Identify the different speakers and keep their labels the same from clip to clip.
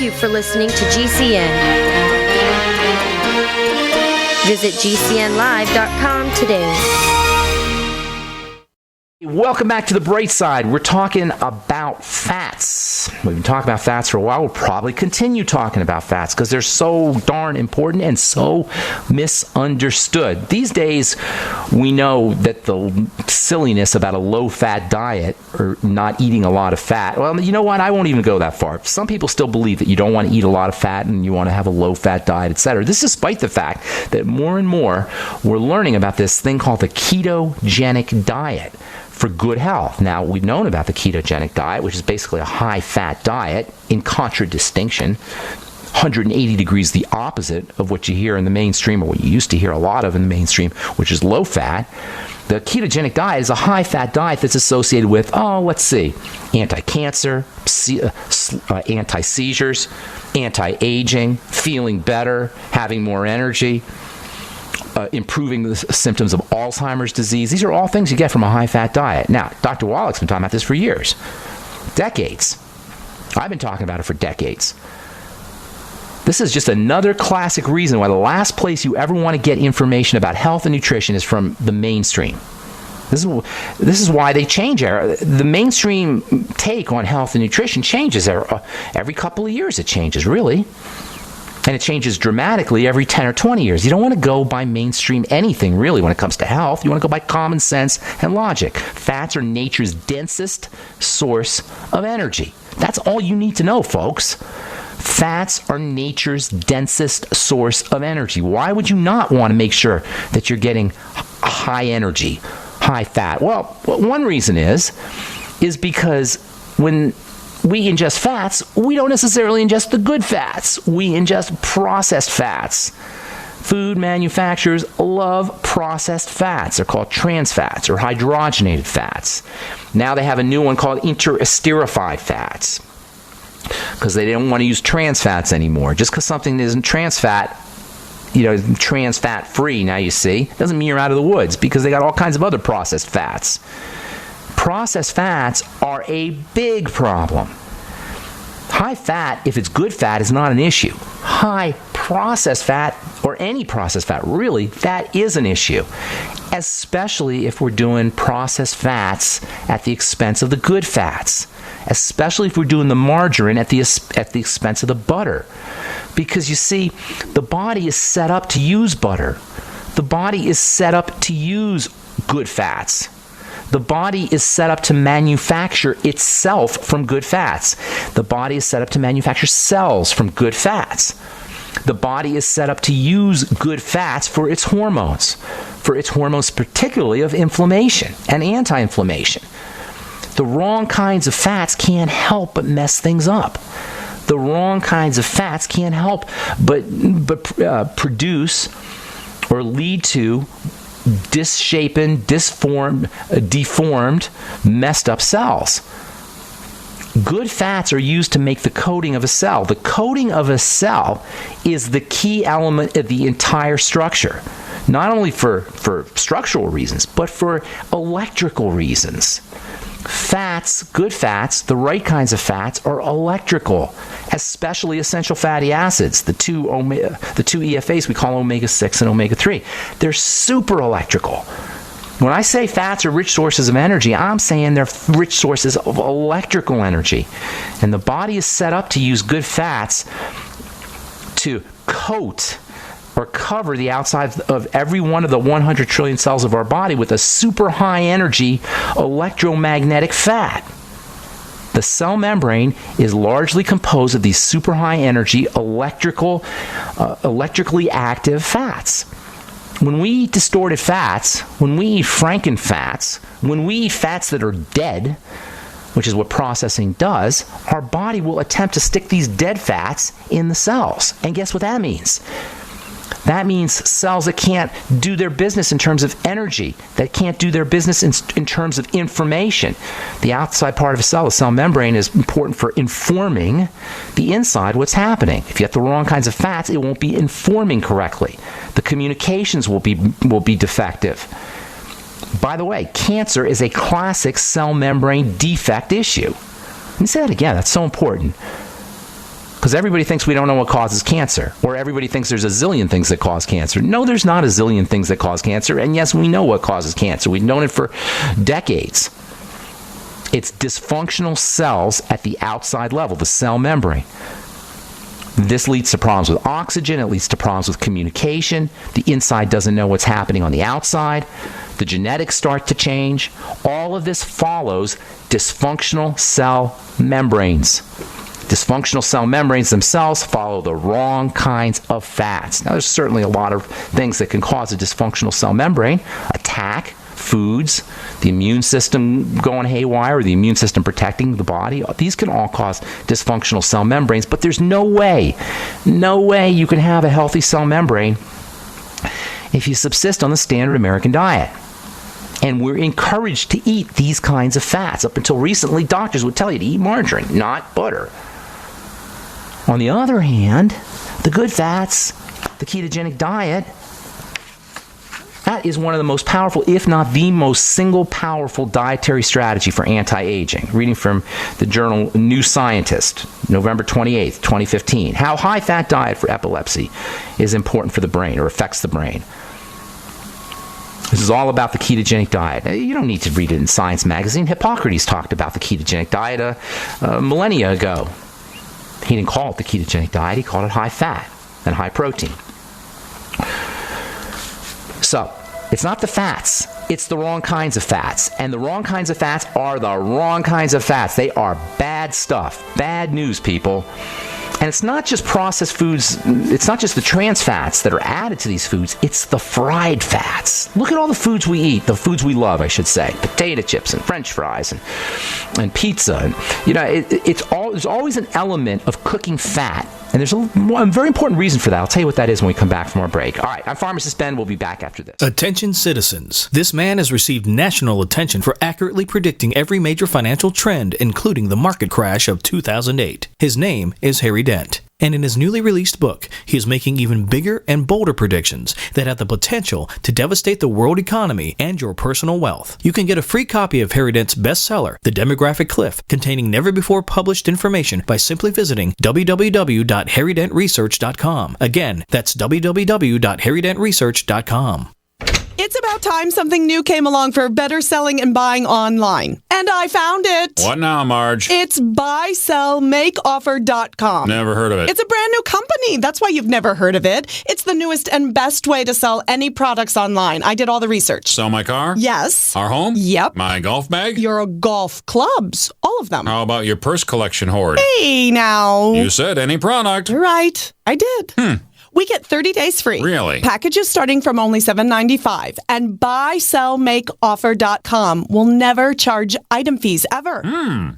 Speaker 1: you for listening to GCN. Visit GCNlive.com today.
Speaker 2: Welcome back to The Bright Side. We're talking about fats. We've been talking about fats for a while. We'll probably continue talking about fats because they're so darn important and so misunderstood. These days, we know that the silliness about a low-fat diet or not eating a lot of fat, well, you know what? I won't even go that far. Some people still believe that you don't want to eat a lot of fat and you want to have a low-fat diet, etc. This is despite the fact that more and more we're learning about this thing called the ketogenic diet for good health. Now, we've known about the ketogenic diet, which is basically a high-fat diet in contradistinction, 180 degrees the opposite of what you hear in the mainstream, or what you used to hear a lot of in the mainstream, which is low-fat. The ketogenic diet is a high-fat diet that's associated with, anti-cancer, anti-seizures, anti-aging, feeling better, having more energy, improving the symptoms of Alzheimer's disease. These are all things you get from a high-fat diet. Now, Dr. Wallach's been talking about this for years, decades. I've been talking about it for decades. This is just another classic reason why the last place you ever want to get information about health and nutrition is from the mainstream. This is why they change. The mainstream take on health and nutrition changes every couple of years. It changes, really. And it changes dramatically every 10 or 20 years. You don't want to go by mainstream anything, really, when it comes to health. You want to go by common sense and logic. Fats are nature's densest source of energy. That's all you need to know, folks. Fats are nature's densest source of energy. Why would you not want to make sure that you're getting high energy, high fat? Well, one reason is because when we ingest fats, we don't necessarily ingest the good fats. We ingest processed fats. Food manufacturers love processed fats. They're called trans fats or hydrogenated fats. Now they have a new one called interesterified fats because they don't want to use trans fats anymore. Just because something isn't trans fat, trans fat free, now you see, doesn't mean you're out of the woods because they got all kinds of other processed fats. Processed fats are a big problem. High fat, if it's good fat, is not an issue. High processed fat, or any processed fat, really, that is an issue. Especially if we're doing processed fats at the expense of the good fats. Especially if we're doing the margarine at the expense of the butter. Because you see, the body is set up to use butter. The body is set up to use good fats. The body is set up to manufacture itself from good fats. The body is set up to manufacture cells from good fats. The body is set up to use good fats for its hormones particularly of inflammation and anti-inflammation. The wrong kinds of fats can't help but mess things up. The wrong kinds of fats can't help but produce or lead to disshapen, deformed, messed up cells. Good fats are used to make the coating of a cell. The coating of a cell is the key element of the entire structure, not only for structural reasons, but for electrical reasons. Fats, good fats, the right kinds of fats are electrical, especially essential fatty acids, the two EFAs we call omega-6 and omega-3. They're super electrical. When I say fats are rich sources of energy, I'm saying they're rich sources of electrical energy. And the body is set up to use good fats to coat or cover the outside of every one of the 100 trillion cells of our body with a super high energy electromagnetic fat. The cell membrane is largely composed of these super high energy electrically active fats. When we eat distorted fats, when we eat frankenfats, when we eat fats that are dead, which is what processing does, our body will attempt to stick these dead fats in the cells. And guess what that means? That means cells that can't do their business in terms of energy, that can't do their business in terms of information. The outside part of a cell, the cell membrane, is important for informing the inside what's happening. If you have the wrong kinds of fats, it won't be informing correctly. The communications will be defective. By the way, cancer is a classic cell membrane defect issue. Let me say that again. That's so important. Because everybody thinks we don't know what causes cancer, or everybody thinks there's a zillion things that cause cancer. No, there's not a zillion things that cause cancer, and yes, we know what causes cancer. We've known it for decades. It's dysfunctional cells at the outside level, the cell membrane. This leads to problems with oxygen. It leads to problems with communication. The inside doesn't know what's happening on the outside. The genetics start to change. All of this follows dysfunctional cell membranes. Dysfunctional cell membranes themselves follow the wrong kinds of fats. Now, there's certainly a lot of things that can cause a dysfunctional cell membrane. Attack, foods, the immune system going haywire, or the immune system protecting the body. These can all cause dysfunctional cell membranes, but there's no way you can have a healthy cell membrane if you subsist on the standard American diet. And we're encouraged to eat these kinds of fats. Up until recently, doctors would tell you to eat margarine, not butter. On the other hand, the good fats, the ketogenic diet, that is one of the most powerful, if not the most single powerful dietary strategy for anti-aging. Reading from the journal New Scientist, November 28th, 2015. How high-fat diet for epilepsy is important for the brain, or affects the brain. This is all about the ketogenic diet. You don't need to read it in Science magazine. Hippocrates talked about the ketogenic diet millennia ago. He didn't call it the ketogenic diet. He called it high fat and high protein. So, it's not the fats. It's the wrong kinds of fats. And the wrong kinds of fats are the wrong kinds of fats. They are bad stuff. Bad news, people. And it's not just processed foods, it's not just the trans fats that are added to these foods, it's the fried fats. Look at all the foods we eat, the foods we love, I should say. Potato chips and French fries and pizza. And, there's always an element of cooking fat. And there's a very important reason for that. I'll tell you what that is when we come back from our break. All right, I'm Pharmacist Ben. We'll be back after this.
Speaker 3: Attention citizens. This man has received national attention for accurately predicting every major financial trend, including the market crash of 2008. His name is Harry Dent. And in his newly released book, he is making even bigger and bolder predictions that have the potential to devastate the world economy and your personal wealth. You can get a free copy of Harry Dent's bestseller, The Demographic Cliff, containing never-before-published information by simply visiting www.harrydentresearch.com. Again, that's www.harrydentresearch.com.
Speaker 4: It's about time something new came along for better selling and buying online. And I found it.
Speaker 5: What now, Marge?
Speaker 4: It's buysellmakeoffer.com.
Speaker 5: Never heard of it.
Speaker 4: It's a brand new company. That's why you've never heard of it. It's the newest and best way to sell any products online. I did all the research.
Speaker 5: Sell my car?
Speaker 4: Yes.
Speaker 5: Our home?
Speaker 4: Yep.
Speaker 5: My golf bag?
Speaker 4: Your golf clubs. All of them.
Speaker 5: How about your purse collection hoard?
Speaker 4: Hey, now.
Speaker 5: You said any product.
Speaker 4: Right. I did. We get 30 days free.
Speaker 5: Really?
Speaker 4: Packages starting from only $7.95. And buysellmakeoffer.com will never charge item fees ever.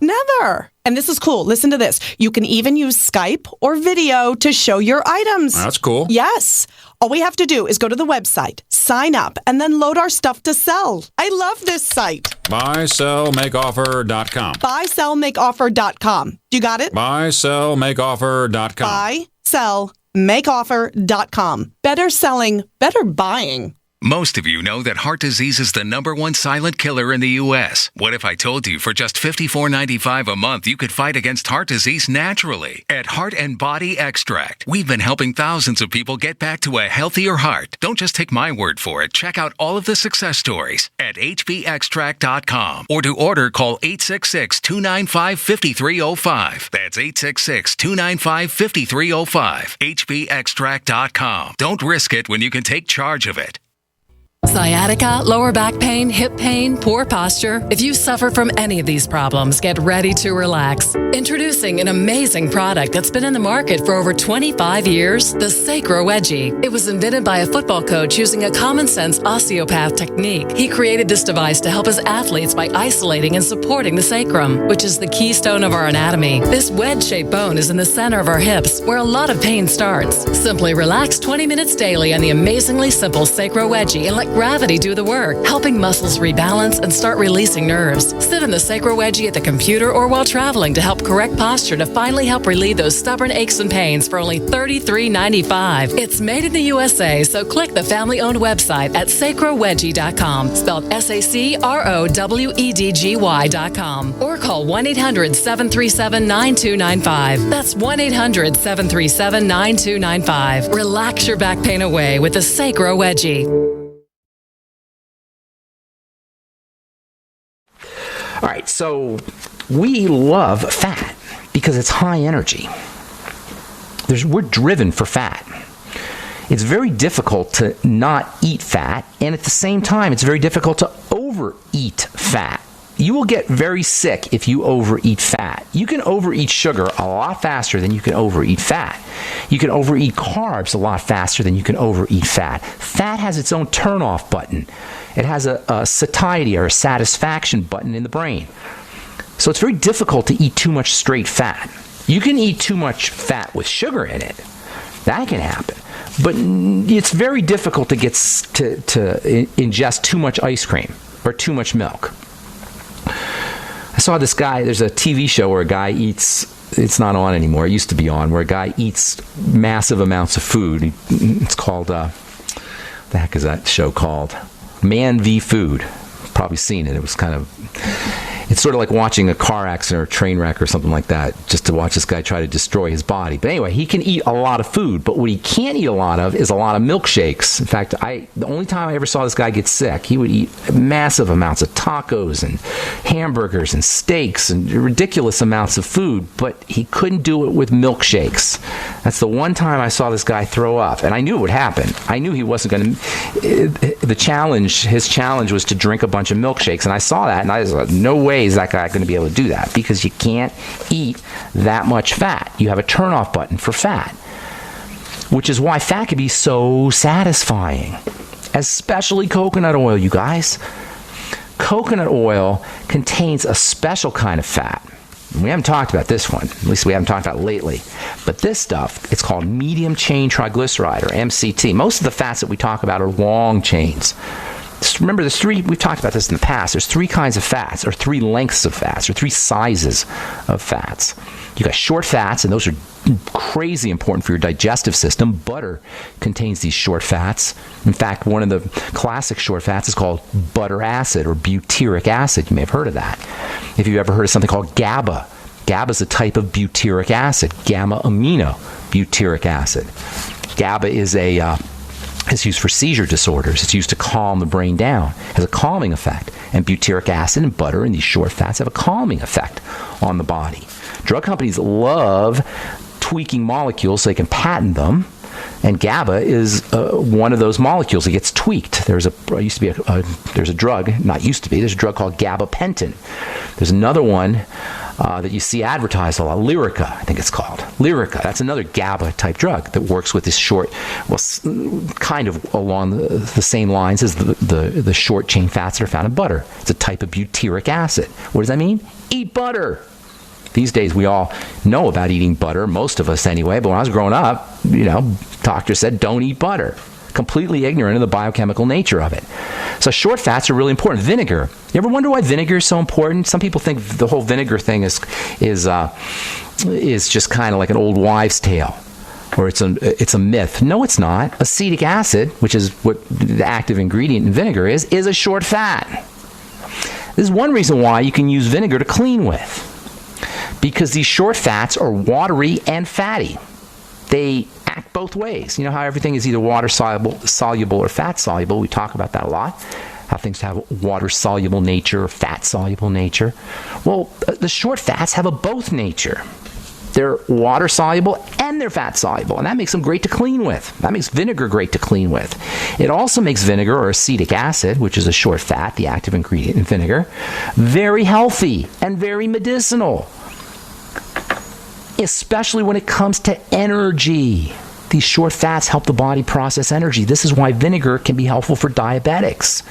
Speaker 4: Never. And this is cool. Listen to this. You can even use Skype or video to show your items.
Speaker 5: That's cool.
Speaker 4: Yes. All we have to do is go to the website, sign up, and then load our stuff to sell. I love this site.
Speaker 5: Buysellmakeoffer.com.
Speaker 4: Buysellmakeoffer.com. You got it?
Speaker 5: Buysellmakeoffer.com.
Speaker 4: Buysellmakeoffer.com. Better selling, better buying.
Speaker 6: Most of you know that heart disease is the #1 silent killer in the U.S. What if I told you for just $54.95 a month you could fight against heart disease naturally? At Heart and Body Extract, we've been helping thousands of people get back to a healthier heart. Don't just take my word for it. Check out all of the success stories at hbextract.com. Or to order, call 866-295-5305. That's 866-295-5305. hbextract.com. Don't risk it when you can take charge of it.
Speaker 7: Sciatica, lower back pain, hip pain, poor posture. If you suffer from any of these problems, get ready to relax. Introducing an amazing product that's been in the market for over 25 years, the Sacro Wedgie. It was invented by a football coach using a common sense osteopath technique. He created this device to help his athletes by isolating and supporting the sacrum, which is the keystone of our anatomy. This wedge-shaped bone is in the center of our hips, where a lot of pain starts. Simply relax 20 minutes daily on the amazingly simple Sacro Wedgie and let gravity do the work, helping muscles rebalance and start releasing nerves. Sit in the Sacro Wedgie at the computer or while traveling to help correct posture to finally help relieve those stubborn aches and pains for only $33.95. It's made in the USA, so click the family-owned website at sacrowedgie.com, spelled SACROWEDGY.com, or call 1-800-737-9295. That's 1-800-737-9295. Relax your back pain away with the Sacro Wedgie.
Speaker 2: All right, so we love fat because it's high energy. We're driven for fat. It's very difficult to not eat fat, and at the same time, it's very difficult to overeat fat. You will get very sick if you overeat fat. You can overeat sugar a lot faster than you can overeat fat. You can overeat carbs a lot faster than you can overeat fat. Fat has its own turn-off button. It has a satiety or a satisfaction button in the brain. So it's very difficult to eat too much straight fat. You can eat too much fat with sugar in it. That can happen. But it's very difficult to get to ingest too much ice cream or too much milk. I saw this guy, there's a TV show where a guy eats, it's not on anymore, it used to be on, where a guy eats massive amounts of food. It's called, the heck is that show called? Man v. Food. Probably seen it. It was kind of, it's sort of like watching a car accident or a train wreck or something like that, just to watch this guy try to destroy his body. But anyway, he can eat a lot of food, but what he can't eat a lot of is a lot of milkshakes. In fact, the only time I ever saw this guy get sick, he would eat massive amounts of tacos and hamburgers and steaks and ridiculous amounts of food, but he couldn't do it with milkshakes. That's the one time I saw this guy throw up, and I knew it would happen. I knew he wasn't going to, his challenge was to drink a bunch of milkshakes, and I saw that, and I was like, no way is that guy going to be able to do that, because you can't eat that much fat. You have a turn-off button for fat, which is why fat can be so satisfying, especially coconut oil, you guys. Coconut oil contains a special kind of fat. We haven't talked about this one, at least we haven't talked about it lately, but this stuff, it's called medium chain triglyceride, or MCT. Most of the fats that we talk about are long chains. Remember, there's three, we've talked about this in the past, there's three kinds of fats, or three lengths of fats, or three sizes of fats. You got short fats, and those are crazy important for your digestive system. Butter contains these short fats. In fact, one of the classic short fats is called butter acid, or butyric acid. You may have heard of that. If you've ever heard of something called GABA, GABA is a type of butyric acid, gamma-amino butyric acid. GABA is it's used for seizure disorders. It's used to calm the brain down. It has a calming effect. And butyric acid and butter and these short fats have a calming effect on the body. Drug companies love tweaking molecules so they can patent them. And GABA is one of those molecules that gets tweaked. There's a drug called gabapentin. There's another one that you see advertised a lot, Lyrica, I think it's called. Lyrica, that's another GABA type drug that works with this short, well, kind of along the same lines as the short chain fats that are found in butter. It's a type of butyric acid. What does that mean? Eat butter. These days we all know about eating butter, most of us anyway, but when I was growing up, doctors said don't eat butter. Completely ignorant of the biochemical nature of it. So short fats are really important. Vinegar. You ever wonder why vinegar is so important? Some people think the whole vinegar thing is just kind of like an old wives' tale, or it's a myth. No, it's not. Acetic acid, which is what the active ingredient in vinegar is a short fat. This is one reason why you can use vinegar to clean with, because these short fats are watery and fatty. They act both ways. You know how everything is either water soluble or fat soluble. We talk about that a lot. How things have water soluble nature or fat soluble nature. Well, the short fats have a both nature. They're water soluble and they're fat soluble, and that makes them great to clean with. That makes vinegar great to clean with. It also makes vinegar, or acetic acid, which is a short fat, the active ingredient in vinegar, very healthy and very medicinal, especially when it comes to energy. These short fats help the body process energy. This is why vinegar can be helpful for diabetics.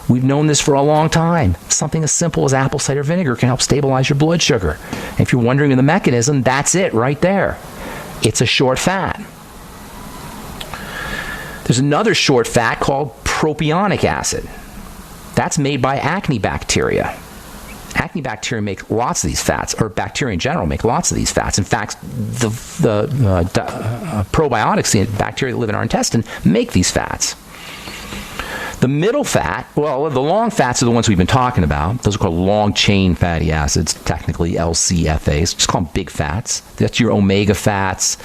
Speaker 2: We've known this for a long time. Something as simple as apple cider vinegar can help stabilize your blood sugar. And if you're wondering the mechanism, that's it right there. It's a short fat. There's another short fat called propionic acid. That's made by acne bacteria. Acne bacteria make lots of these fats, or bacteria in general make lots of these fats. In fact, the probiotics, the bacteria that live in our intestine, make these fats. The middle fat, well, the long fats are the ones we've been talking about. Those are called long-chain fatty acids, technically LCFAs. Just call them big fats. That's your omega fats.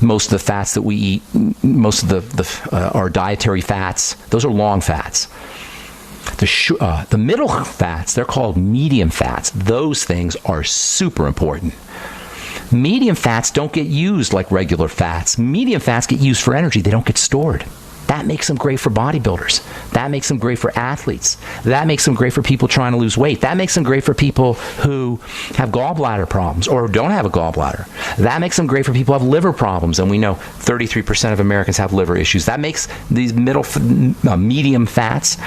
Speaker 2: Most of the fats that we eat, most of our dietary fats, those are long fats. The middle fats, they're called medium fats. Those things are super important. Medium fats don't get used like regular fats. Medium fats get used for energy. They don't get stored. That makes them great for bodybuilders. That makes them great for athletes. That makes them great for people trying to lose weight. That makes them great for people who have gallbladder problems or don't have a gallbladder. That makes them great for people who have liver problems. And we know 33% of Americans have liver issues. That makes these medium fats,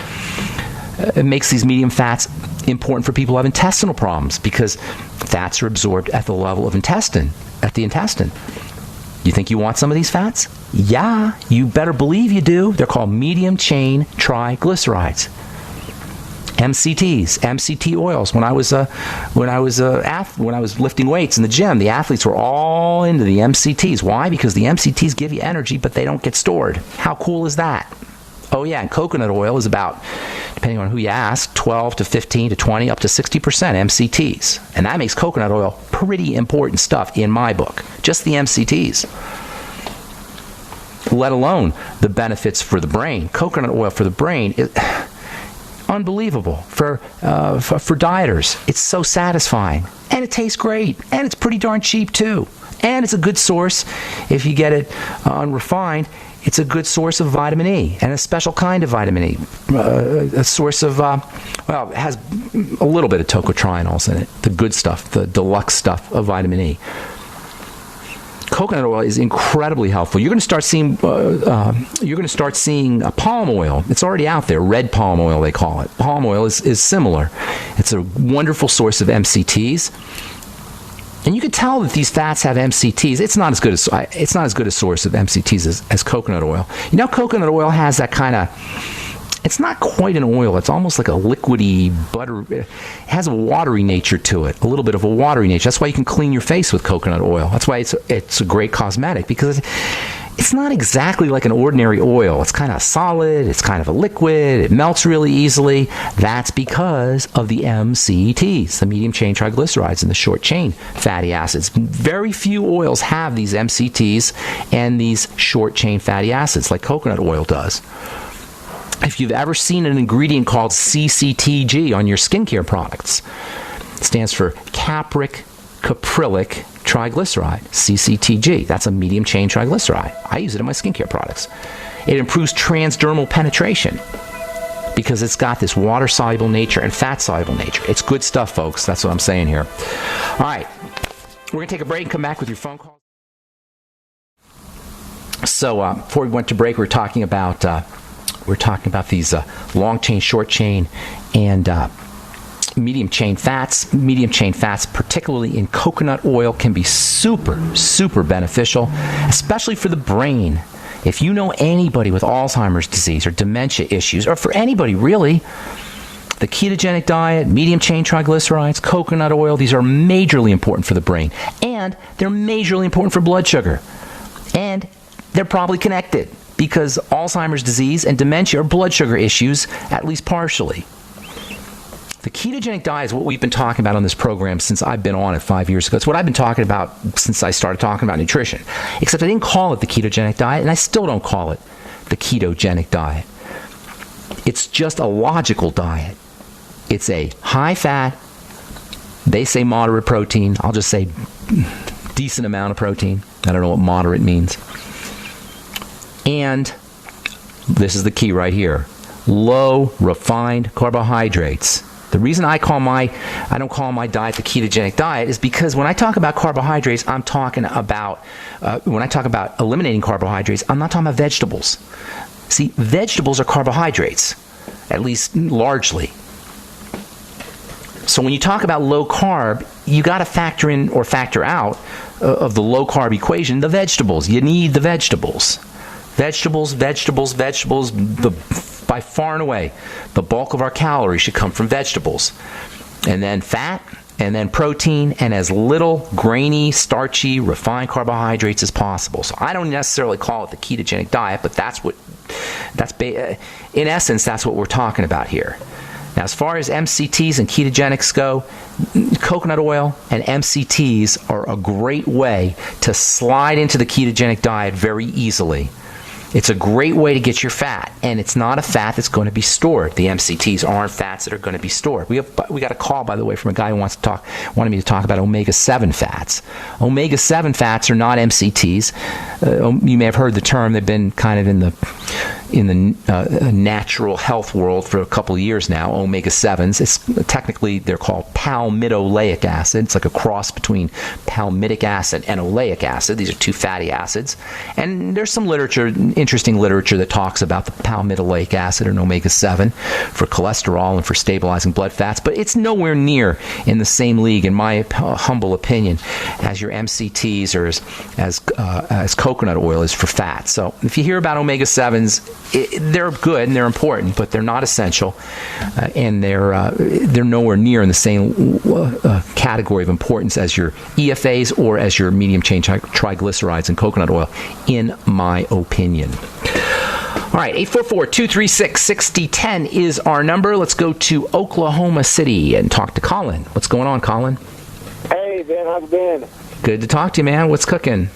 Speaker 2: it makes these medium fats important for people who have intestinal problems because fats are absorbed at the level of the intestine. You think you want some of these fats? Yeah, you better believe you do. They're called medium chain triglycerides. MCTs, MCT oils. When I was lifting weights in the gym, the athletes were all into the MCTs. Why? Because the MCTs give you energy, but they don't get stored. How cool is that? Oh yeah, and coconut oil is about, depending on who you ask, 12 to 15 to 20 up to 60% MCTs. And that makes coconut oil pretty important stuff in my book. Just the MCTs. Let alone the benefits for the brain. Coconut oil for the brain is unbelievable for dieters. It's so satisfying. And it tastes great. And it's pretty darn cheap too. And it's a good source, if you get it unrefined, it's a good source of vitamin E, and a special kind of vitamin E. A source of, it has a little bit of tocotrienols in it, the good stuff, the deluxe stuff of vitamin E. Coconut oil is incredibly helpful. You're going to start seeing palm oil. It's already out there. Red palm oil, they call it. Palm oil is similar. It's a wonderful source of MCTs. And you can tell that these fats have MCTs. It's not as good a source of MCTs as coconut oil. You know, coconut oil has that kind of, it's not quite an oil. It's almost like a liquidy butter. It has a watery nature to it, a little bit of a watery nature. That's why you can clean your face with coconut oil. That's why it's a great cosmetic, because it's not exactly like an ordinary oil. It's kind of solid. It's kind of a liquid. It melts really easily. That's because of the MCTs, the medium chain triglycerides and the short chain fatty acids. Very few oils have these MCTs and these short chain fatty acids like coconut oil does. If you've ever seen an ingredient called CCTG on your skincare products, it stands for capric caprylic triglyceride, CCTG. That's a medium chain triglyceride. I use it in my skincare products. It improves transdermal penetration because it's got this water-soluble nature and fat-soluble nature. It's good stuff, folks. That's what I'm saying here. All right. We're going to take a break and come back with your phone calls. So before we went to break, we were talking about these long chain, short chain, and medium chain fats. Medium chain fats, particularly in coconut oil, can be super, super beneficial, especially for the brain. If you know anybody with Alzheimer's disease or dementia issues, or for anybody really, the ketogenic diet, medium chain triglycerides, coconut oil, these are majorly important for the brain. And they're majorly important for blood sugar. And they're probably connected, because Alzheimer's disease and dementia are blood sugar issues, at least partially. The ketogenic diet is what we've been talking about on this program since I've been on it 5 years ago. It's what I've been talking about since I started talking about nutrition. Except I didn't call it the ketogenic diet, and I still don't call it the ketogenic diet. It's just a logical diet. It's a high-fat, they say moderate protein, I'll just say decent amount of protein. I don't know what moderate means. And this is the key right here. Low refined carbohydrates. The reason I don't call my diet the ketogenic diet is because when I talk about carbohydrates, I'm talking about, when I talk about eliminating carbohydrates, I'm not talking about vegetables. See, vegetables are carbohydrates, at least largely. So when you talk about low carb, you got to factor in or factor out of the low carb equation the vegetables. You need the vegetables. Vegetables, the by far and away, the bulk of our calories should come from vegetables. And then fat, and then protein, and as little grainy, starchy, refined carbohydrates as possible. So I don't necessarily call it the ketogenic diet, but in essence, that's what we're talking about here. Now, as far as MCTs and ketogenics go, coconut oil and MCTs are a great way to slide into the ketogenic diet very easily. It's a great way to get your fat, and it's not a fat that's going to be stored. The MCTs aren't fats that are going to be stored. We got a call, by the way, from a guy who wanted me to talk about omega-7 fats. Omega-7 fats are not MCTs. You may have heard the term. They've been kind of in the natural health world for a couple of years now. Omega-7s. Technically they're called palmitoleic acid. It's like a cross between palmitic acid and oleic acid. These are two fatty acids, and there's some interesting literature that talks about the palmitoleic acid and omega-7 for cholesterol and for stabilizing blood fats, but it's nowhere near in the same league, in my humble opinion, as your MCTs or as coconut oil is for fat. So if you hear about omega-7s, they're good and they're important, but they're not essential, and they're nowhere near in the same category of importance as your EFAs or as your medium chain triglycerides in coconut oil, in my opinion. All right, 844-236-6010 is our number. Let's go to Oklahoma City and talk to Colin. What's going on, Colin?
Speaker 8: Hey, Ben, how's it been?
Speaker 2: Good to talk to you, man. What's cooking?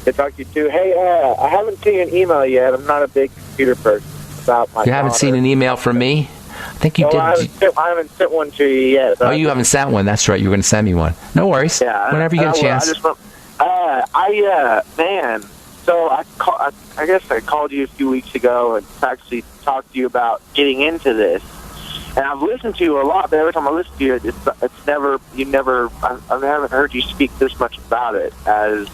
Speaker 8: Good to talk to you, too. Hey, I haven't seen an email yet. I'm not a big computer person about my
Speaker 2: You haven't seen an email from me? I think you did.
Speaker 8: I haven't sent one to you yet.
Speaker 2: Oh, you haven't sent one. That's right. You were going to send me one. No worries.
Speaker 8: Yeah.
Speaker 2: Whenever you get a chance.
Speaker 8: Man, so I guess I called you a few weeks ago and actually talked to you about getting into this. And I've listened to you a lot, but every time I listen to you, I haven't heard you speak this much about it as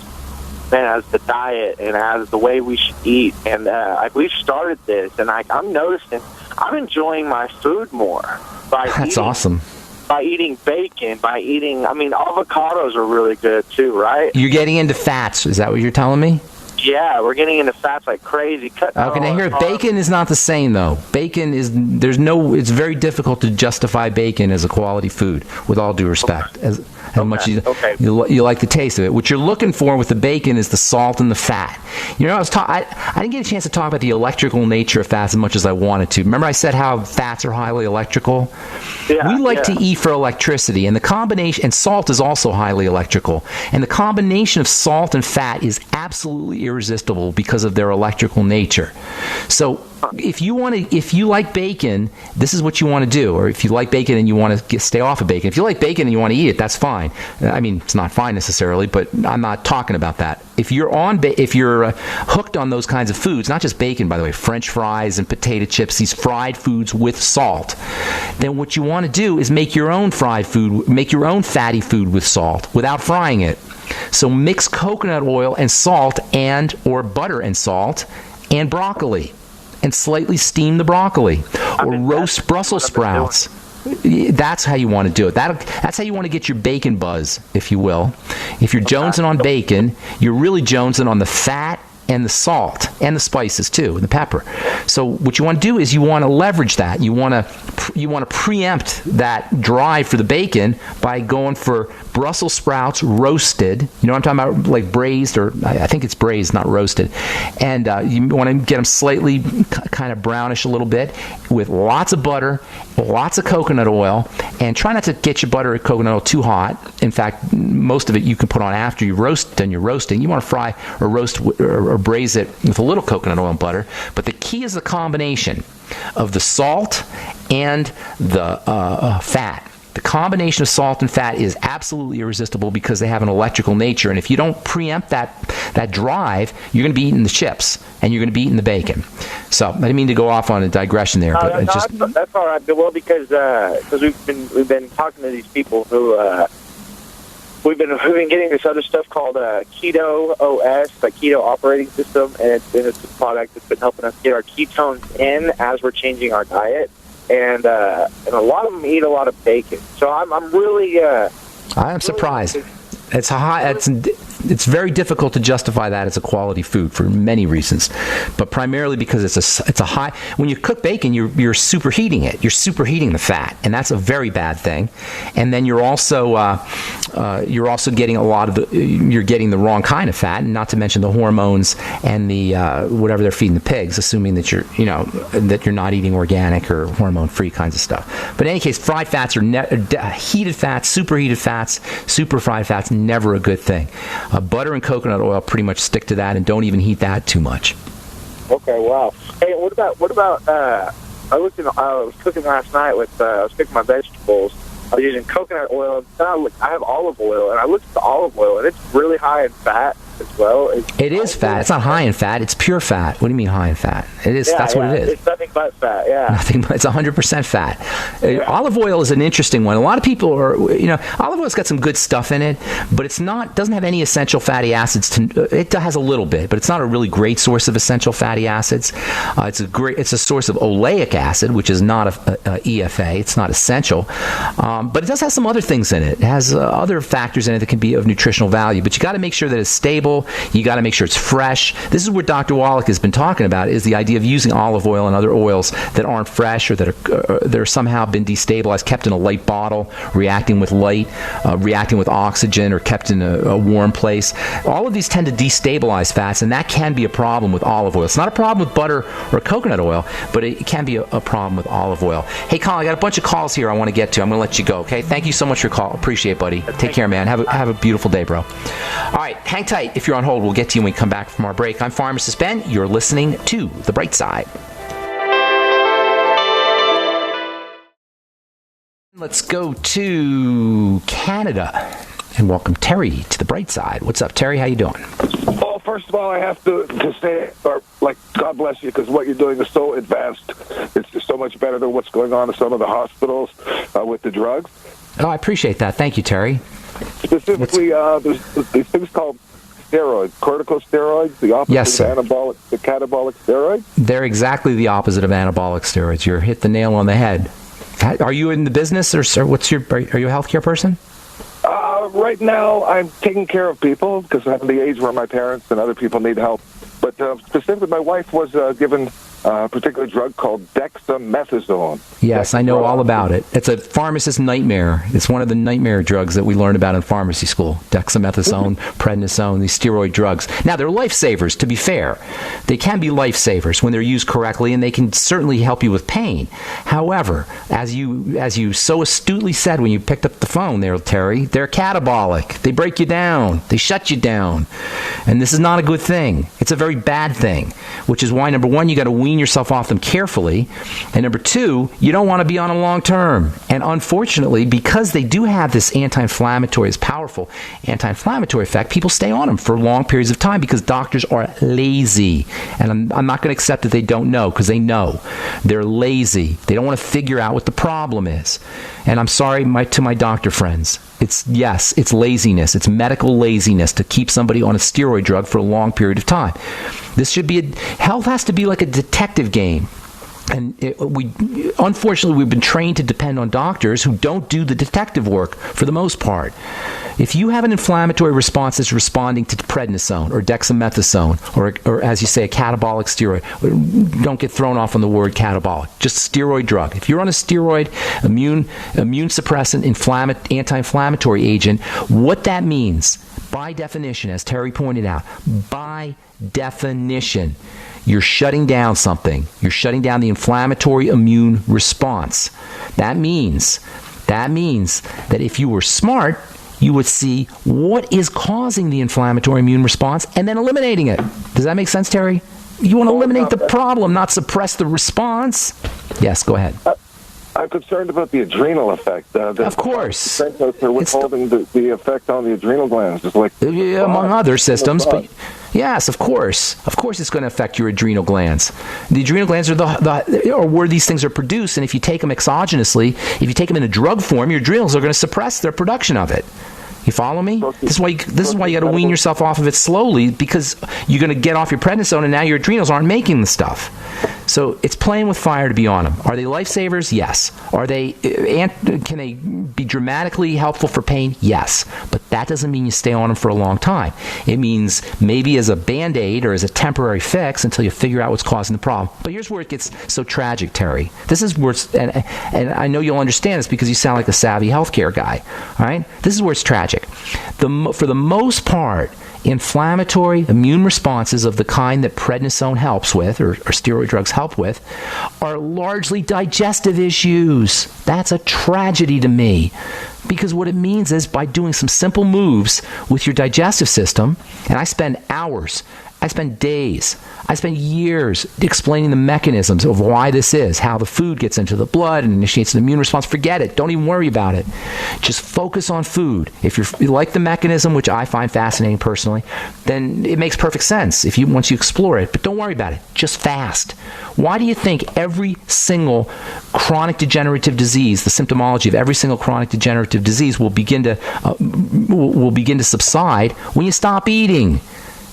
Speaker 8: the diet and as the way we should eat. And we've started this, and I'm noticing I'm enjoying my food more.
Speaker 2: That's awesome.
Speaker 8: By eating bacon, avocados are really good too, right?
Speaker 2: You're getting into fats. Is that what you're telling me?
Speaker 8: Yeah, we're getting into fats like crazy.
Speaker 2: Okay, now here, bacon is not the same, though. It's very difficult to justify bacon as a quality food, with all due respect.
Speaker 8: Okay.
Speaker 2: How much you like the taste of it. What you're looking for with the bacon is the salt and the fat. You know, I didn't get a chance to talk about the electrical nature of fats as much as I wanted to. Remember I said how fats are highly electrical?
Speaker 8: Yeah,
Speaker 2: we like to eat for electricity, and the combination, and salt is also highly electrical, and the combination of salt and fat is absolutely irresistible because of their electrical nature. So if you like bacon, this is what you want to do. Or if you like bacon and you want to stay off of bacon, if you like bacon and you want to eat it, that's fine. I mean, it's not fine necessarily, but I'm not talking about that. If you're hooked on those kinds of foods, not just bacon, by the way, French fries and potato chips, these fried foods with salt, then what you want to do is make your own fried food, make your own fatty food with salt without frying it. So mix coconut oil and salt or butter and salt and broccoli, and slightly steam the broccoli, or roast Brussels sprouts. That's how you want to do it. That's how you want to get your bacon buzz, if you will. If you're jonesing on bacon, you're really jonesing on the fat and the salt and the spices too, and the pepper. So what you want to do is you want to leverage that. You want to preempt that drive for the bacon by going for Brussels sprouts roasted. You know what I'm talking about? Like braised, or I think it's braised, not roasted. And you want to get them slightly kind of brownish a little bit with lots of butter, lots of coconut oil, and try not to get your butter or coconut oil too hot. In fact, most of it you can put on after you roast. Then you're roasting. You want to fry or roast or braise it with a little coconut oil and butter. But the key is the combination of the salt and the fat. The combination of salt and fat is absolutely irresistible because they have an electrical nature. And if you don't preempt that drive, you're going to be eating the chips and you're going to be eating the bacon. So I didn't mean to go off on a digression there, but
Speaker 8: that's all right. Well, because we've been talking to these people who we've been getting this other stuff called Keto OS, like Keto Operating System, and it's a product that's been helping us get our ketones in as we're changing our diet. And a lot of them eat a lot of bacon. So I'm really...
Speaker 2: I'm surprised. It's high. it's very difficult to justify that as a quality food for many reasons, but primarily because it's a high. When you cook bacon, you're superheating it. You're superheating the fat, and that's a very bad thing. And then you're also getting you're getting the wrong kind of fat, and not to mention the hormones and the whatever they're feeding the pigs, assuming that you're not eating organic or hormone-free kinds of stuff. But in any case, fried fats are heated fats, superheated fats, super fried fats, never a good thing. Butter and coconut oil, pretty much stick to that, and don't even heat that too much.
Speaker 8: Okay, wow. Hey, what about? I was cooking last night with. I was cooking my vegetables. I was using coconut oil. And I have olive oil, and I looked at the olive oil, and it's really high in fat as well.
Speaker 2: It is fat. It's not high in fat. It's pure fat. What do you mean high in fat? It is. That's what it is.
Speaker 8: It's nothing but fat. Yeah.
Speaker 2: Nothing but. It's 100% fat. Olive oil is an interesting one. A lot of people are. Olive oil's got some good stuff in it, but it's not. Doesn't have any essential fatty acids. It has a little bit, but it's not a really great source of essential fatty acids. It's a source of oleic acid, which is not a EFA. It's not essential, but it does have some other things in it. It has other factors in it that can be of nutritional value. But you got to make sure that it's stable. You got to make sure it's fresh. This is what Dr. Wallach has been talking about, is the idea of using olive oil and other oils that aren't fresh or that are somehow been destabilized, kept in a light bottle, reacting with light, reacting with oxygen, or kept in a warm place. All of these tend to destabilize fats, and that can be a problem with olive oil. It's not a problem with butter or coconut oil, but it can be a problem with olive oil. Hey, Colin, I got a bunch of calls here I want to get to. I'm going to let you go, okay? Thank you so much for your call. Appreciate it, buddy. Take care, man. Have a beautiful day, bro. All right, hang tight. If you're on hold, we'll get to you when we come back from our break. I'm Pharmacist Ben. You're listening to The Bright Side. Let's go to Canada and welcome Terry to The Bright Side. What's up, Terry? How you doing?
Speaker 9: Oh, first of all, I have to say, God bless you, because what you're doing is so advanced. It's just so much better than what's going on in some of the hospitals with the drugs.
Speaker 2: Oh, I appreciate that. Thank you, Terry.
Speaker 9: Specifically, there's these things called steroids, corticosteroids, the opposite of the catabolic steroids. They're
Speaker 2: exactly the opposite of anabolic steroids. You hit the nail on the head. Are you in the business, or are you a healthcare person?
Speaker 9: Right now, I'm taking care of people because I'm the age where my parents and other people need help. But specifically, my wife was given a particular drug called dexamethasone.
Speaker 2: Yes, I know all about it. It's a pharmacist's nightmare. It's one of the nightmare drugs that we learned about in pharmacy school. Dexamethasone, prednisone, these steroid drugs. Now, they're lifesavers, to be fair. They can be lifesavers when they're used correctly, and they can certainly help you with pain. However, as you so astutely said when you picked up the phone there, Terry, they're catabolic. They break you down. They shut you down. And this is not a good thing. It's a very bad thing, which is why, number one, you got to wean yourself off them carefully, and number two, you don't want to be on them long term. And unfortunately, because they do have this anti-inflammatory, this powerful anti-inflammatory effect, people stay on them for long periods of time because doctors are lazy. And I'm not going to accept that they don't know, because they know. They're lazy. They don't want to figure out what the problem is. And I'm sorry to my doctor friends. It's laziness. It's medical laziness to keep somebody on a steroid drug for a long period of time. Health has to be like a detective game. And unfortunately, we've been trained to depend on doctors who don't do the detective work for the most part. If you have an inflammatory response that's responding to prednisone or dexamethasone or as you say, a catabolic steroid, don't get thrown off on the word catabolic, just steroid drug. If you're on a steroid, immune suppressant, anti-inflammatory agent, what that means, by definition, as Terry pointed out, by definition, you're shutting down something. You're shutting down the inflammatory immune response. That means that if you were smart, you would see what is causing the inflammatory immune response and then eliminating it. Does that make sense, Terry? You want to eliminate the problem, not suppress the response. Yes, go ahead.
Speaker 9: I'm concerned about the adrenal effect.
Speaker 2: Of course.
Speaker 9: They're withholding the effect on the adrenal glands, just like
Speaker 2: among other systems. But yes, of course. Of course it's going to affect your adrenal glands. The adrenal glands are where these things are produced, and if you take them exogenously, if you take them in a drug form, your adrenals are going to suppress their production of it. You follow me? This is why you got to wean yourself off of it slowly, because you're going to get off your prednisone, and now your adrenals aren't making the stuff. So it's playing with fire to be on them. Are they lifesavers? Yes. Are they? Can they be dramatically helpful for pain? Yes. But that doesn't mean you stay on them for a long time. It means maybe as a Band-Aid or as a temporary fix until you figure out what's causing the problem. But here's where it gets so tragic, Terry. This is where and I know you'll understand this because you sound like a savvy healthcare guy. All right? This is where it's tragic. For the most part, inflammatory immune responses of the kind that prednisone helps with, or steroid drugs help with, are largely digestive issues. That's a tragedy to me. Because what it means is by doing some simple moves with your digestive system, and I spend hours, I spend days, I spend years explaining the mechanisms of why this is, how the food gets into the blood and initiates an immune response. Forget it. Don't even worry about it. Just focus on food. If you like the mechanism, which I find fascinating personally, then it makes perfect sense once you explore it. But don't worry about it. Just fast. Why do you think every single chronic degenerative disease, the symptomology of every single chronic degenerative disease will begin to subside when you stop eating?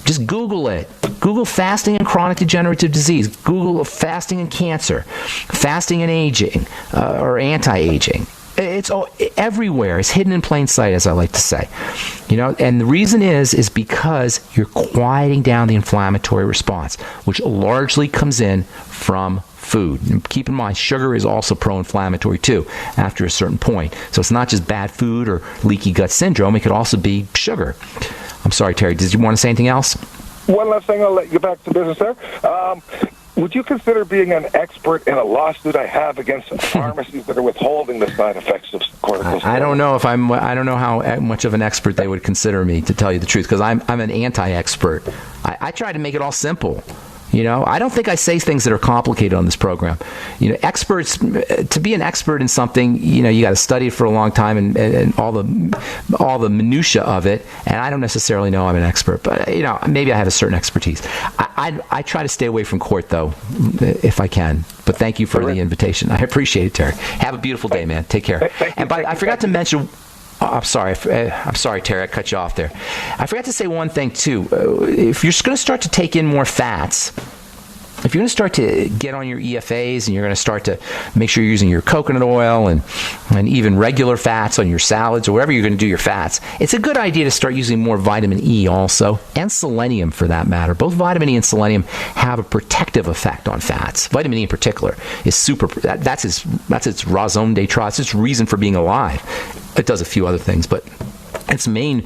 Speaker 2: Just Google it. Google fasting and chronic degenerative disease. Google fasting and cancer, fasting and aging, or anti-aging. It's all, everywhere. It's hidden in plain sight, as I like to say. And the reason is because you're quieting down the inflammatory response, which largely comes in from food. And keep in mind, sugar is also pro-inflammatory too after a certain point. So it's not just bad food or leaky gut syndrome. It could also be sugar. I'm sorry, Terry. Did you want to say anything else?
Speaker 9: One last thing, I'll let you back to business there. Would you consider being an expert in a lawsuit I have against pharmacies that are withholding the side effects of corticosteroids?
Speaker 2: I don't know I don't know how much of an expert they would consider me, to tell you the truth, because I'm an anti-expert. I try to make it all simple. I don't think I say things that are complicated on this program. Experts, to be an expert in something, you got to study it for a long time and all the minutia of it. And I don't necessarily know I'm an expert, but maybe I have a certain expertise. I try to stay away from court though, if I can. But thank you for the invitation. I appreciate it, Terry. Have a beautiful day, man. Take care. And I forgot to mention. I'm sorry, Terry, I cut you off there. I forgot to say one thing, too. If you're going to start to take in more fats, if you're going to start to get on your EFAs and you're going to start to make sure you're using your coconut oil and even regular fats on your salads or wherever you're going to do your fats, it's a good idea to start using more vitamin E also, and selenium for that matter. Both vitamin E and selenium have a protective effect on fats. Vitamin E in particular is super, that's its raison d'etre, it's its reason for being alive. It does a few other things, but its main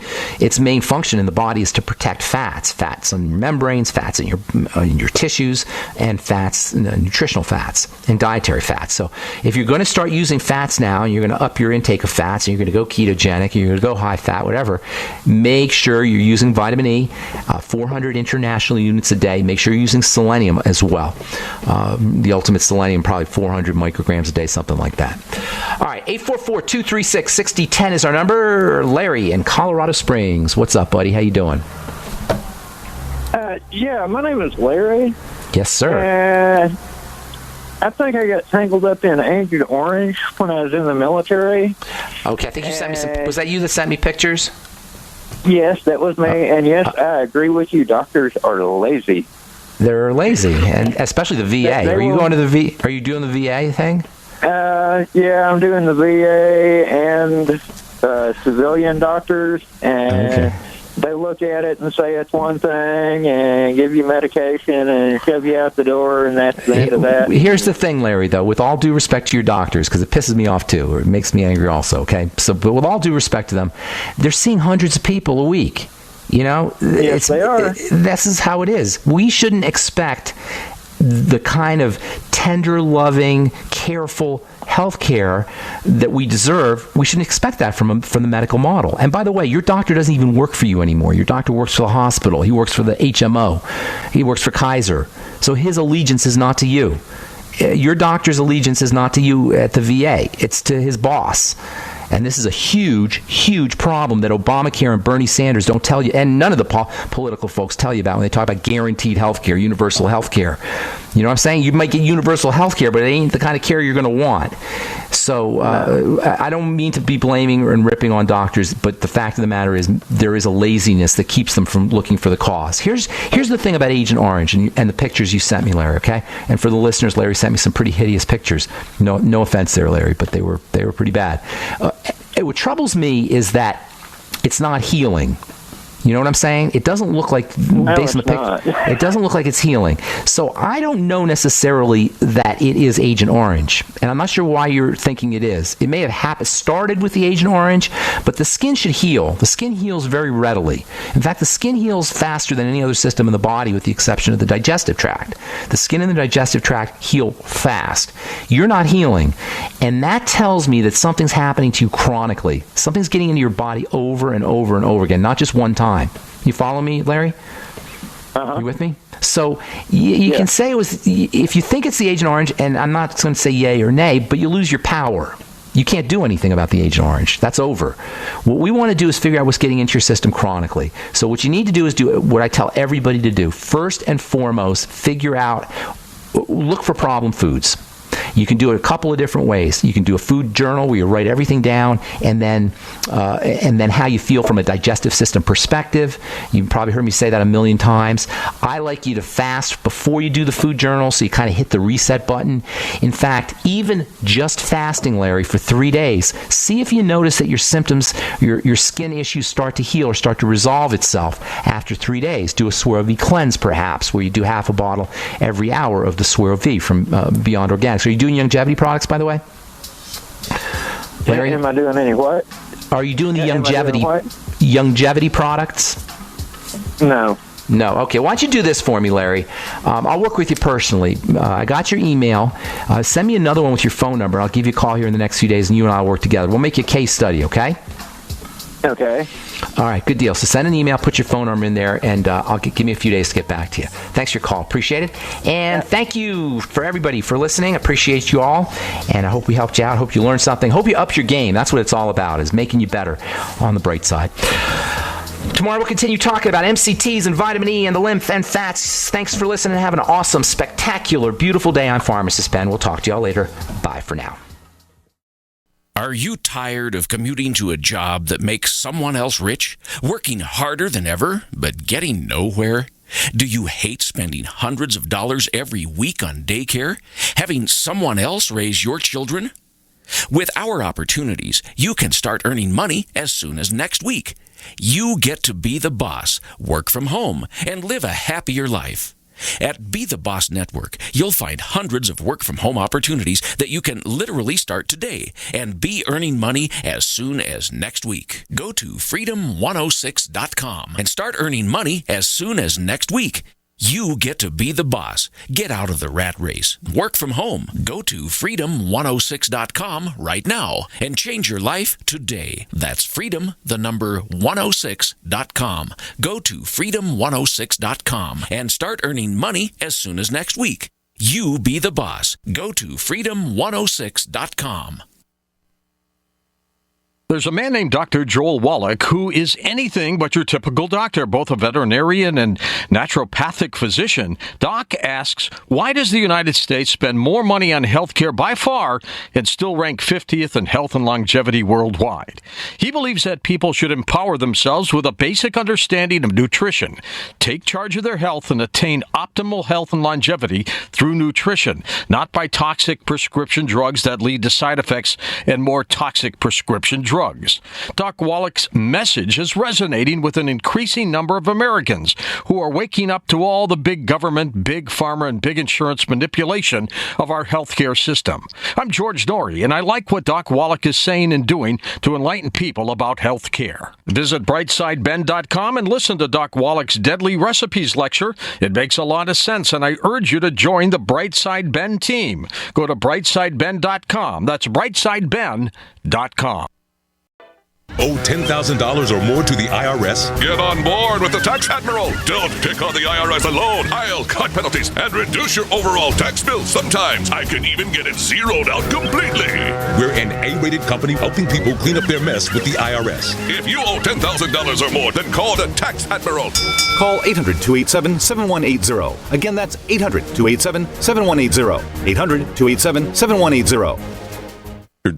Speaker 2: function in the body is to protect fats on your membranes, fats in your tissues, and fats, nutritional fats and dietary fats. So if you're going to start using fats now, and you're going to up your intake of fats, and you're going to go ketogenic, and you're going to go high fat, whatever, make sure you're using vitamin E, 400 international units a day. Make sure you're using selenium as well. The ultimate selenium, probably 400 micrograms a day, something like that. All right, 844-236-6010 is our number. Larry in Colorado Springs. What's up, buddy? How you doing?
Speaker 10: Yeah, my name is Larry.
Speaker 2: Yes, sir.
Speaker 10: I think I got tangled up in Agent Orange when I was in the military.
Speaker 2: Okay, I think you sent me some. Was that you that sent me pictures?
Speaker 10: Yes, that was me. And yes, I agree with you. Doctors are lazy.
Speaker 2: They're lazy, and especially the VA. Are you going to the V? Are you doing the VA thing?
Speaker 10: Yeah, I'm doing the VA and civilian doctors, and they look at it and say it's one thing and give you medication and shove you out the door, and that's the end of that.
Speaker 2: Here's the thing, Larry, though, with all due respect to your doctors, because it pisses me off too, or it makes me angry also, okay? So, but with all due respect to them, they're seeing hundreds of people a week.
Speaker 10: Yes, they are.
Speaker 2: This is how it is. We shouldn't expect the kind of tender, loving, careful health care that we deserve. We shouldn't expect that from the medical model. And by the way, your doctor doesn't even work for you anymore. Your doctor works for the hospital. He works for the HMO. He works for Kaiser. So his allegiance is not to you. Your doctor's allegiance is not to you at the VA. It's to his boss. And this is a huge, huge problem that Obamacare and Bernie Sanders don't tell you, and none of the political folks tell you about when they talk about guaranteed health care, universal health care. You know what I'm saying? You might get universal health care, but it ain't the kind of care you're going to want. So I don't mean to be blaming and ripping on doctors, but the fact of the matter is there is a laziness that keeps them from looking for the cause. Here's the thing about Agent Orange and the pictures you sent me, Larry, okay? And for the listeners, Larry sent me some pretty hideous pictures. No offense there, Larry, but they were pretty bad. What troubles me is that it's not healing. You know what I'm saying? It doesn't look like, based on the picture, it doesn't look like it's healing. So I don't know necessarily that it is Agent Orange, and I'm not sure why you're thinking it is. It may have started with the Agent Orange, but the skin should heal. The skin heals very readily. In fact, the skin heals faster than any other system in the body, with the exception of the digestive tract. The skin and the digestive tract heal fast. You're not healing, and that tells me that something's happening to you chronically. Something's getting into your body over and over and over again, not just one time. You follow me, Larry? You with me? So you can say it was, if you think it's the Agent Orange, and I'm not going to say yay or nay, but you lose your power. You can't do anything about the Agent Orange. That's over. What we want to do is figure out what's getting into your system chronically. So what you need to do is do what I tell everybody to do. First and foremost, look for problem foods. You can do it a couple of different ways. You can do a food journal where you write everything down, and then how you feel from a digestive system perspective. You've probably heard me say that a million times. I like you to fast before you do the food journal, so you kind of hit the reset button. In fact, even just fasting, Larry, for 3 days, see if you notice that your symptoms, your skin issues start to heal or start to resolve itself after 3 days. Do a Swero V cleanse, perhaps, where you do half a bottle every hour of the Swero V from Beyond Organics. Are you doing longevity products, by the way? Larry?
Speaker 10: Am I doing any what?
Speaker 2: Are you doing the longevity products?
Speaker 10: No.
Speaker 2: No. Okay. Why don't you do this for me, Larry? I'll work with you personally. I got your email. Send me another one with your phone number. I'll give you a call here in the next few days, and you and I will work together. We'll make you a case study, okay?
Speaker 10: Okay.
Speaker 2: All right. Good deal. So send an email, put your phone number in there, and give me a few days to get back to you. Thanks for your call. Appreciate it. And thank you for everybody for listening. Appreciate you all. And I hope we helped you out. Hope you learned something. Hope you up your game. That's what it's all about, is making you better on the bright side. Tomorrow we'll continue talking about MCTs and vitamin E and the lymph and fats. Thanks for listening and have an awesome, spectacular, beautiful day. I'm Pharmacist Ben. We'll talk to y'all later. Bye for now.
Speaker 11: Are you tired of commuting to a job that makes someone else rich, working harder than ever, but getting nowhere? Do you hate spending hundreds of dollars every week on daycare, having someone else raise your children? With our opportunities, you can start earning money as soon as next week. You get to be the boss, work from home, and live a happier life. At Be the Boss Network, you'll find hundreds of work-from-home opportunities that you can literally start today and be earning money as soon as next week. Go to freedom106.com and start earning money as soon as next week. You get to be the boss. Get out of the rat race. Work from home. Go to freedom106.com right now and change your life today. That's freedom106.com. Go to freedom106.com and start earning money as soon as next week. You be the boss. Go to freedom106.com.
Speaker 12: There's a man named Dr. Joel Wallach who is anything but your typical doctor, both a veterinarian and naturopathic physician. Doc asks, why does the United States spend more money on healthcare by far and still rank 50th in health and longevity worldwide? He believes that people should empower themselves with a basic understanding of nutrition, take charge of their health, and attain optimal health and longevity through nutrition, not by toxic prescription drugs that lead to side effects and more toxic prescription drugs. Doc Wallach's message is resonating with an increasing number of Americans who are waking up to all the big government, big pharma, and big insurance manipulation of our healthcare system. I'm George Norrie, and I like what Doc Wallach is saying and doing to enlighten people about healthcare. Visit brightsideben.com and listen to Doc Wallach's Deadly Recipes lecture. It makes a lot of sense, and I urge you to join the Brightside Ben team. Go to brightsideben.com. That's brightsideben.com.
Speaker 13: Owe $10,000 or more to the IRS?
Speaker 14: Get on board with the Tax Admiral. Don't pick on the IRS alone. I'll cut penalties and reduce your overall tax bill. Sometimes I can even get it zeroed out completely.
Speaker 13: We're an A-rated company helping people clean up their mess with the IRS.
Speaker 14: If you owe $10,000 or more, then call the Tax Admiral.
Speaker 15: Call 800-287-7180. Again, that's 800-287-7180. 800-287-7180.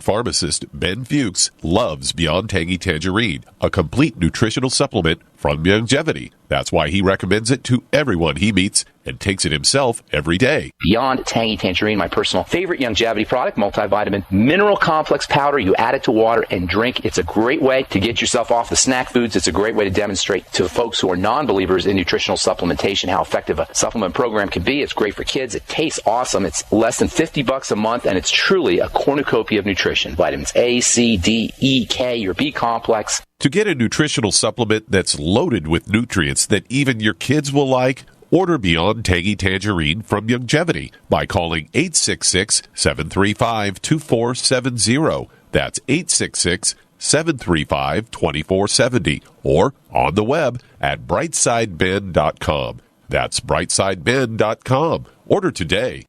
Speaker 16: Pharmacist Ben Fuchs loves Beyond Tangy Tangerine, a complete nutritional supplement from Longevity. That's why he recommends it to everyone he meets and takes it himself every day.
Speaker 2: Beyond Tangy Tangerine, my personal favorite longevity product, multivitamin mineral complex powder. You add it to water and drink. It's a great way to get yourself off the snack foods. It's a great way to demonstrate to folks who are non-believers in nutritional supplementation how effective a supplement program can be. It's great for kids. It tastes awesome. It's less than $50 a month, and it's truly a cornucopia of nutrition. Vitamins A, C, D, E, K, your B complex.
Speaker 16: To get a nutritional supplement that's loaded with nutrients that even your kids will like, order Beyond Tangy Tangerine from Longevity by calling 866-735-2470. That's 866-735-2470. Or on the web at brightsideben.com. That's brightsideben.com. Order today.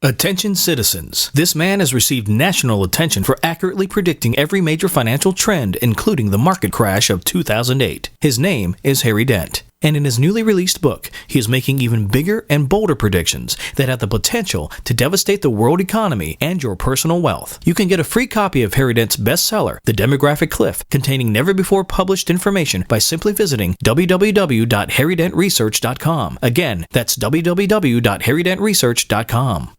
Speaker 3: Attention citizens. This man has received national attention for accurately predicting every major financial trend, including the market crash of 2008. His name is Harry Dent. And in his newly released book, he is making even bigger and bolder predictions that have the potential to devastate the world economy and your personal wealth. You can get a free copy of Harry Dent's bestseller, The Demographic Cliff, containing never-before-published information by simply visiting www.harrydentresearch.com. Again, that's www.harrydentresearch.com.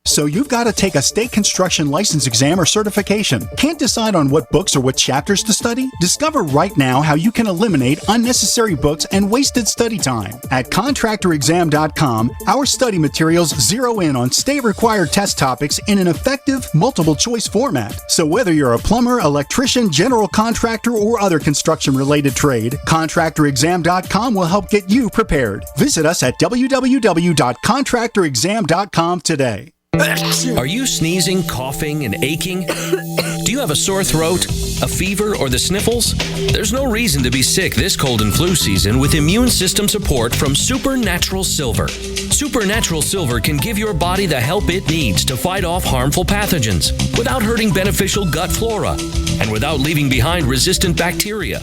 Speaker 17: So you've got to take a state construction license exam or certification. Can't decide on what books or what chapters to study? Discover right now how you can eliminate unnecessary books and wasted study time. At contractorexam.com, our study materials zero in on state-required test topics in an effective, multiple-choice format. So whether you're a plumber, electrician, general contractor, or other construction-related trade, contractorexam.com will help get you prepared. Visit us at www.contractorexam.com today.
Speaker 18: Are you sneezing, coughing, and aching? Do you have a sore throat, a fever, or the sniffles? There's no reason to be sick this cold and flu season with immune system support from Supernatural Silver. Supernatural Silver can give your body the help it needs to fight off harmful pathogens without hurting beneficial gut flora and without leaving behind resistant bacteria.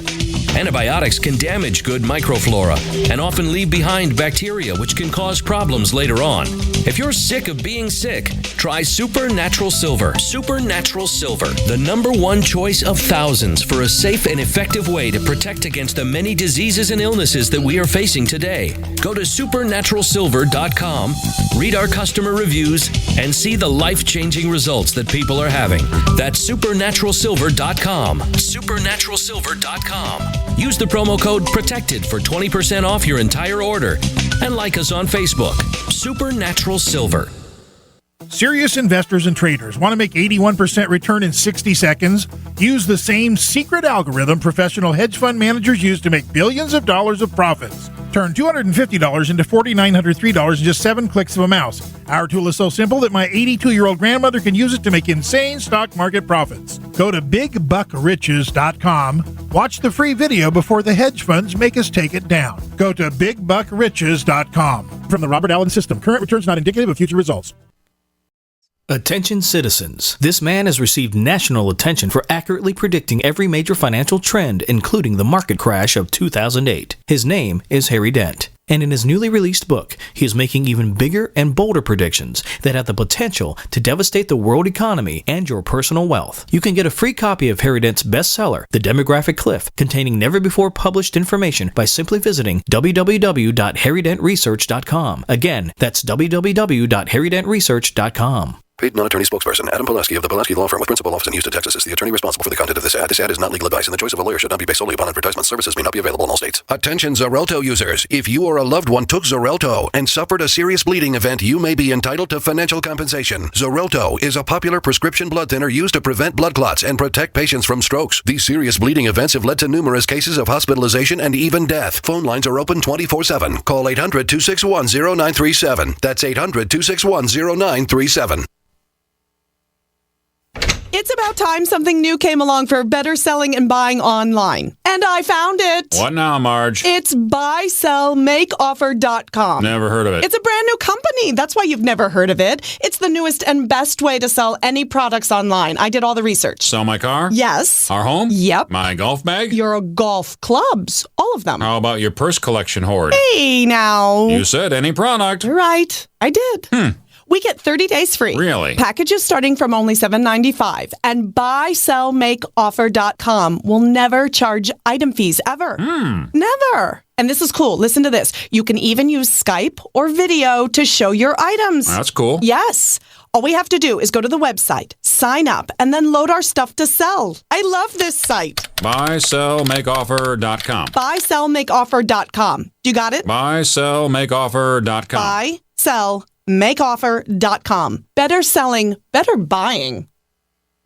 Speaker 18: Antibiotics can damage good microflora and often leave behind bacteria, which can cause problems later on. If you're sick of being sick, try Supernatural Silver. Supernatural Silver, the #1 choice of thousands for a safe and effective way to protect against the many diseases and illnesses that we are facing today. Go to supernaturalsilver.com, read our customer reviews, and see the life-changing results that people are having. That's supernaturalsilver.com. Supernaturalsilver.com. Use the promo code PROTECTED for 20% off your entire order. And like us on Facebook. Supernatural Silver.
Speaker 19: Serious investors and traders want to make 81% return in 60 seconds? Use the same secret algorithm professional hedge fund managers use to make billions of dollars of profits. Turn $250 into $4,903 in just 7 clicks of a mouse. Our tool is so simple that my 82-year-old grandmother can use it to make insane stock market profits. Go to BigBuckRiches.com. Watch the free video before the hedge funds make us take it down. Go to BigBuckRiches.com. From the Robert Allen System, current returns not indicative of future results.
Speaker 3: Attention citizens. This man has received national attention for accurately predicting every major financial trend, including the market crash of 2008. His name is Harry Dent. And in his newly released book, he is making even bigger and bolder predictions that have the potential to devastate the world economy and your personal wealth. You can get a free copy of Harry Dent's bestseller, The Demographic Cliff, containing never-before-published information by simply visiting www.harrydentresearch.com. Again, that's www.harrydentresearch.com.
Speaker 20: Paid non-attorney spokesperson Adam Pulaski of the Pulaski Law Firm with principal office in Houston, Texas is the attorney responsible for the content of this ad. This ad is not legal advice, and the choice of a lawyer should not be based solely upon advertisement. Services may not be available in all states.
Speaker 21: Attention Xarelto users. If you or a loved one took Xarelto and suffered a serious bleeding event, you may be entitled to financial compensation. Xarelto is a popular prescription blood thinner used to prevent blood clots and protect patients from strokes. These serious bleeding events have led to numerous cases of hospitalization and even death. Phone lines are open 24/7. Call 800-261-0937. That's 800-261-0937.
Speaker 4: It's about time something new came along for better selling and buying online. And I found it.
Speaker 5: What now, Marge?
Speaker 4: It's buysellmakeoffer.com.
Speaker 5: Never heard of it.
Speaker 4: It's a brand new company. That's why you've never heard of it. It's the newest and best way to sell any products online. I did all the research.
Speaker 5: Sell my car?
Speaker 4: Yes.
Speaker 5: Our home?
Speaker 4: Yep.
Speaker 5: My golf bag?
Speaker 4: Your golf clubs. All of them.
Speaker 5: How about your purse collection hoard?
Speaker 4: Hey, now.
Speaker 5: You said any product.
Speaker 4: Right. I did. We get 30 days free.
Speaker 5: Really?
Speaker 4: Packages starting from only $7.95. And buysellmakeoffer.com will never charge item fees ever. Never. And this is cool. Listen to this. You can even use Skype or video to show your items.
Speaker 5: That's cool.
Speaker 4: Yes. All we have to do is go to the website, sign up, and then load our stuff to sell. I love this site.
Speaker 5: Buysellmakeoffer.com.
Speaker 4: Buysellmakeoffer.com. You got it?
Speaker 5: Buysellmakeoffer.com.
Speaker 4: Buysellmakeoffer.com. Better selling, better buying.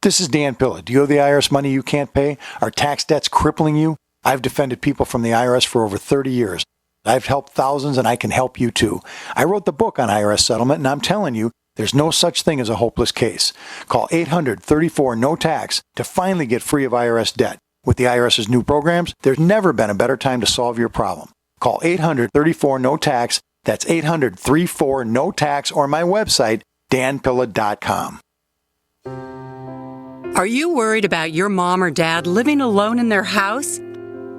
Speaker 1: This is Dan Pilla. Do you owe the IRS money you can't pay? Are tax debts crippling you? I've defended people from the IRS for over 30 years. I've helped thousands, and I can help you too. I wrote the book on IRS settlement, and I'm telling you, there's no such thing as a hopeless case. Call 800-34-NO-TAX to finally get free of IRS debt. With the IRS's new programs, there's never been a better time to solve your problem. Call 800-34-NO-TAX. That's 800-34-NO-TAX, or my website, danpilla.com.
Speaker 22: Are you worried about your mom or dad living alone in their house?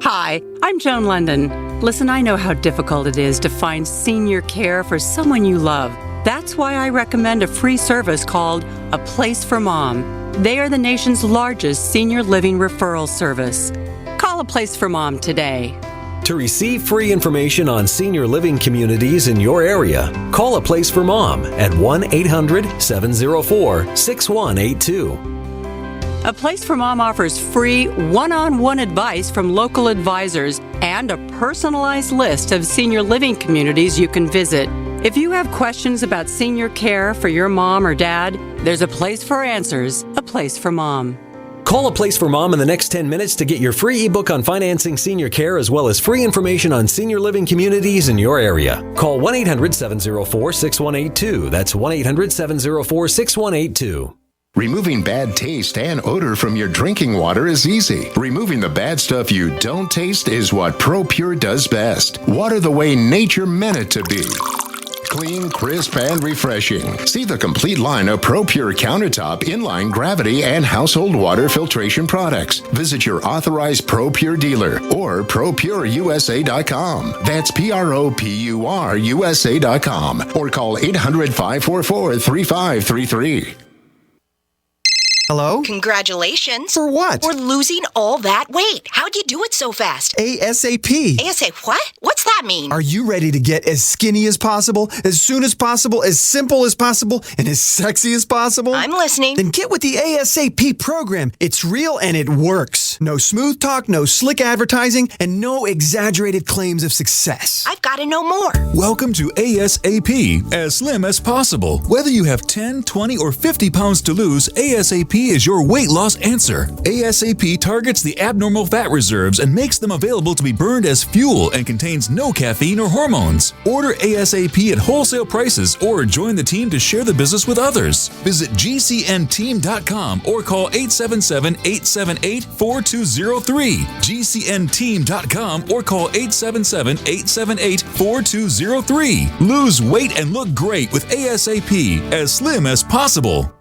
Speaker 22: Hi, I'm Joan London. Listen, I know how difficult it is to find senior care for someone you love. That's why I recommend a free service called A Place for Mom. They are the nation's largest senior living referral service. Call A Place for Mom today.
Speaker 18: To receive free information on senior living communities in your area, call A Place for Mom at 1-800-704-6182.
Speaker 22: A Place for Mom offers free one-on-one advice from local advisors and a personalized list of senior living communities you can visit. If you have questions about senior care for your mom or dad, there's a place for answers, A Place for Mom.
Speaker 18: Call A Place for Mom in the next 10 minutes to get your free ebook on financing senior care as well as free information on senior living communities in your area. Call 1-800-704-6182. That's 1-800-704-6182.
Speaker 23: Removing bad taste and odor from your drinking water is easy. Removing the bad stuff you don't taste is what ProPure does best. Water the way nature meant it to be. Clean, crisp, and refreshing. See the complete line of ProPure countertop, inline, gravity, and household water filtration products. Visit your authorized ProPure dealer or ProPureUSA.com. That's ProPureUSA.com or call 800-544-3533.
Speaker 24: Hello?
Speaker 25: Congratulations.
Speaker 24: For what?
Speaker 25: For losing all that weight. How'd you do it so fast?
Speaker 24: ASAP.
Speaker 25: ASAP what? What's that mean?
Speaker 24: Are you ready to get as skinny as possible, as soon as possible, as simple as possible, and as sexy as possible?
Speaker 25: I'm listening.
Speaker 24: Then get with the ASAP program. It's real and it works. No smooth talk, no slick advertising, and no exaggerated claims of success.
Speaker 25: I've got to know more.
Speaker 26: Welcome to ASAP, as slim as possible. Whether you have 10, 20, or 50 pounds to lose, ASAP is your weight loss answer. ASAP targets the abnormal fat reserves and makes them available to be burned as fuel and contains no caffeine or hormones. Order ASAP at wholesale prices or join the team to share the business with others. Visit GCNteam.com or call 877-878-4203. GCNteam.com or call 877-878-4203. Lose weight and look great with ASAP, as slim as possible.